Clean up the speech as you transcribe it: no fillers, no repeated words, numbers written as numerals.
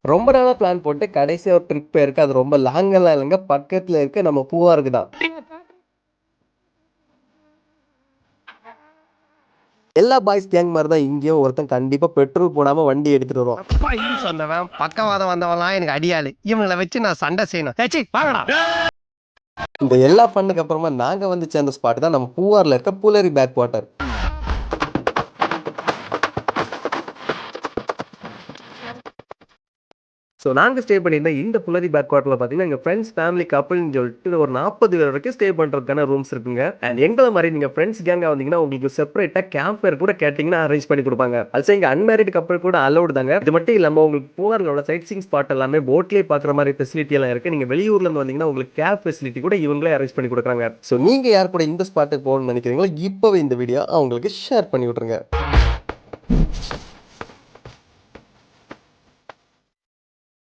ரொம்ப நாளா பிளான் போட்டு கடைசியா ஒரு ட்ரிப் போயிருக்கு. அது ரொம்ப லாங்கெல்லாம் இல்லங்க. பக்கத்துல இருக்க நம்ம பூவாருக்கு தான். எல்லா பாய்ஸ் கேங் மாரி தான் இங்கேயும் ஒருத்தன் கண்டிப்பா பெட்ரோல் போடாம வண்டி எடுத்துட்டு வருவான். சொன்னவன் பக்கவாதம் வந்தவன்லாம் எனக்கு அடியாளு. இவங்களை வச்சு நான் சண்டை செய்யணும். ஏச்சி வாங்கடா. இந்த எல்லா ஃபன்னுக்கு அப்புறமா நாங்க வந்து சேர்ந்த ஸ்பாட் தான் நம்ம பூவார்ல இருக்க புலரி பேக் வாட்டர். ஸோ நாங்க ஸ்டே பண்ணியிருந்த இந்த புலரி பேக் வாட்டர்ல பார்த்தீங்கன்னா, எங்க ஃப்ரெண்ட்ஸ், ஃபேமிலி, கப்புள்ன்னு சொல்லிட்டு ஒரு 40 பேர் வரைக்கும் ஸ்டே பண்றதுக்கான ரூம்ஸ் இருக்குங்க. அண்ட் எங்கள மாரி நீங்க ஃப்ரெண்ட்ஸ் கேங்கா வந்தீங்கன்னா, உங்களுக்கு செப்பரேட்டா கேம்ப் ஃபயர் கூட கேட்டீங்கன்னா அரேஞ்ச் பண்ணி குடுப்பாங்க. ஆல்சோ இங்க அன்மேரிட் கப்புள் கூட அலோவ்டு தாங்க. இது மட்டும் இல்லாம உங்களுக்கு பூவார்ல சைட் சீயிங் ஸ்பாட் எல்லாமே போட்லயே பார்க்குற மாரி ஃபெசிலிட்டி எல்லாம் இருக்கு. நீங்க வெளியூர்ல இருந்து வந்தீங்கன்னா, உங்களுக்கு கேப் ஃபெசிலிட்டி கூட இவங்களே அரேஞ்ச் பண்ணி குடுக்குறாங்க. ஸோ நீங்க யார் கூட இந்த ஸ்பாட்டுக்கு போகணும்னு நினைக்கிறீங்களோ, இப்பவே இந்த வீடியோ அவங்களுக்கு ஷேர் பண்ணி விட்டுருங்க.